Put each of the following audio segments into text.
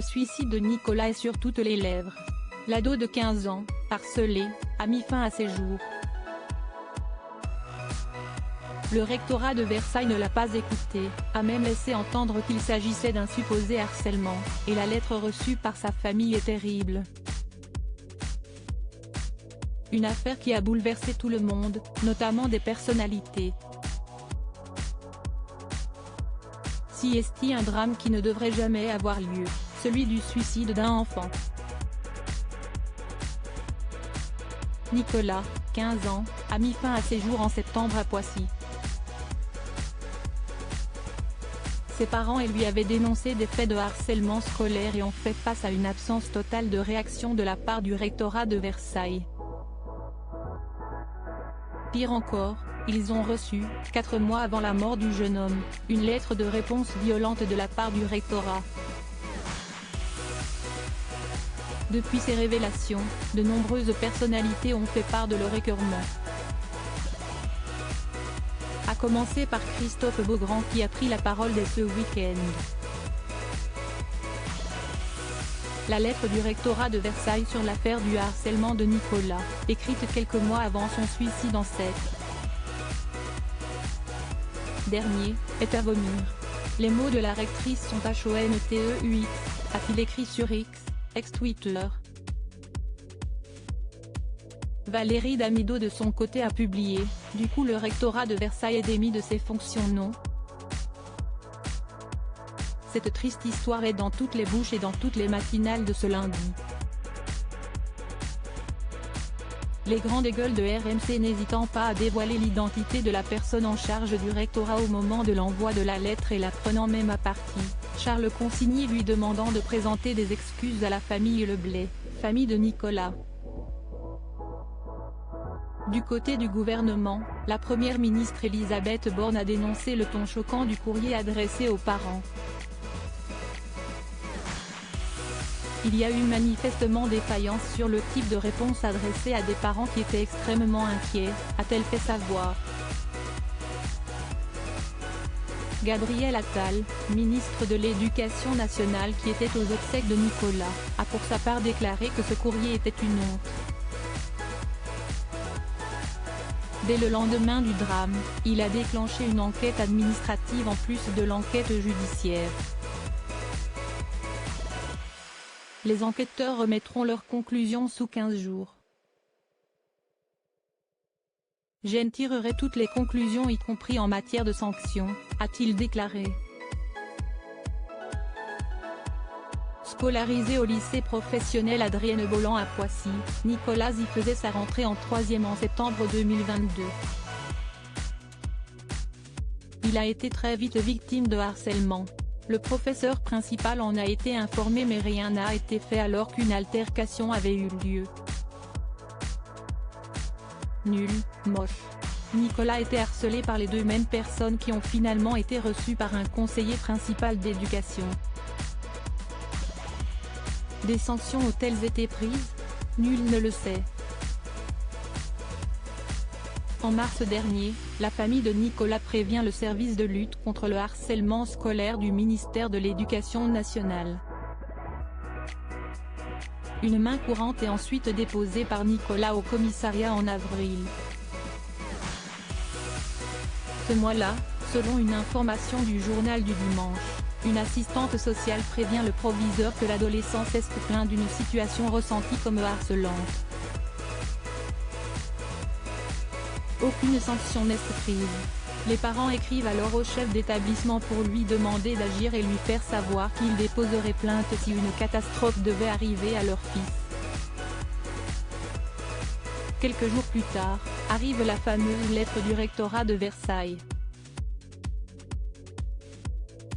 Le suicide de Nicolas est sur toutes les lèvres. L'ado de 15 ans, harcelé, a mis fin à ses jours. Le rectorat de Versailles ne l'a pas écouté, a même laissé entendre qu'il s'agissait d'un supposé harcèlement, et la lettre reçue par sa famille est terrible. Une affaire qui a bouleversé tout le monde, notamment des personnalités. Si est un drame qui ne devrait jamais avoir lieu, celui du suicide d'un enfant. Nicolas, 15 ans, a mis fin à ses jours en septembre à Poissy. Ses parents et lui avaient dénoncé des faits de harcèlement scolaire et ont fait face à une absence totale de réaction de la part du rectorat de Versailles. Pire encore, ils ont reçu, 4 mois avant la mort du jeune homme, une lettre de réponse violente de la part du rectorat. Depuis ces révélations, de nombreuses personnalités ont fait part de leur écœurement. À commencer par Christophe Beaugrand qui a pris la parole dès ce week-end. La lettre du rectorat de Versailles sur l'affaire du harcèlement de Nicolas, écrite quelques mois avant son suicide en sept. Dernier, est à vomir. Les mots de la rectrice sont HONTEUX, a-t-il écrit sur X, ex-Twitter. Valérie Damido de son côté a publié, du coup le rectorat de Versailles est démis de ses fonctions non. Cette triste histoire est dans toutes les bouches et dans toutes les matinales de ce lundi. Les grandes gueules de RMC n'hésitant pas à dévoiler l'identité de la personne en charge du rectorat au moment de l'envoi de la lettre et la prenant même à partie, Charles Consigny lui demandant de présenter des excuses à la famille Leblay, famille de Nicolas. Du côté du gouvernement, la première ministre Elisabeth Borne a dénoncé le ton choquant du courrier adressé aux parents. Il y a eu manifestement défaillance sur le type de réponse adressée à des parents qui étaient extrêmement inquiets, a-t-elle fait savoir. Gabriel Attal, ministre de l'Éducation nationale qui était aux obsèques de Nicolas, a pour sa part déclaré que ce courrier était une honte. Dès le lendemain du drame, il a déclenché une enquête administrative en plus de l'enquête judiciaire. Les enquêteurs remettront leurs conclusions sous 15 jours. J'en tirerai toutes les conclusions y compris en matière de sanctions, a-t-il déclaré. Scolarisé au lycée professionnel Adrienne Bolland à Poissy, Nicolas y faisait sa rentrée en 3e en septembre 2022. Il a été très vite victime de harcèlement. Le professeur principal en a été informé mais rien n'a été fait alors qu'une altercation avait eu lieu. Nul, moche. Nicolas était harcelé par les deux mêmes personnes qui ont finalement été reçues par un conseiller principal d'éducation. Des sanctions ont-elles été prises? Nul ne le sait. En mars dernier, la famille de Nicolas prévient le service de lutte contre le harcèlement scolaire du ministère de l'Éducation nationale. Une main courante est ensuite déposée par Nicolas au commissariat en avril. Ce mois-là, selon une information du journal du dimanche, une assistante sociale prévient le proviseur que l'adolescent s'est plaint d'une situation ressentie comme harcelante. Aucune sanction n'est prise. Les parents écrivent alors au chef d'établissement pour lui demander d'agir et lui faire savoir qu'ils déposeraient plainte si une catastrophe devait arriver à leur fils. Quelques jours plus tard, arrive la fameuse lettre du rectorat de Versailles.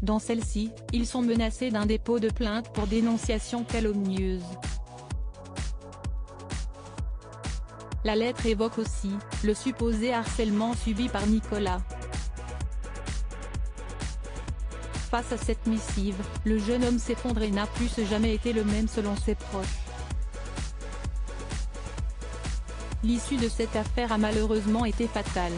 Dans celle-ci, ils sont menacés d'un dépôt de plainte pour dénonciation calomnieuse. La lettre évoque aussi, le supposé harcèlement subi par Nicolas. Face à cette missive, le jeune homme s'effondre et n'a plus jamais été le même selon ses proches. L'issue de cette affaire a malheureusement été fatale.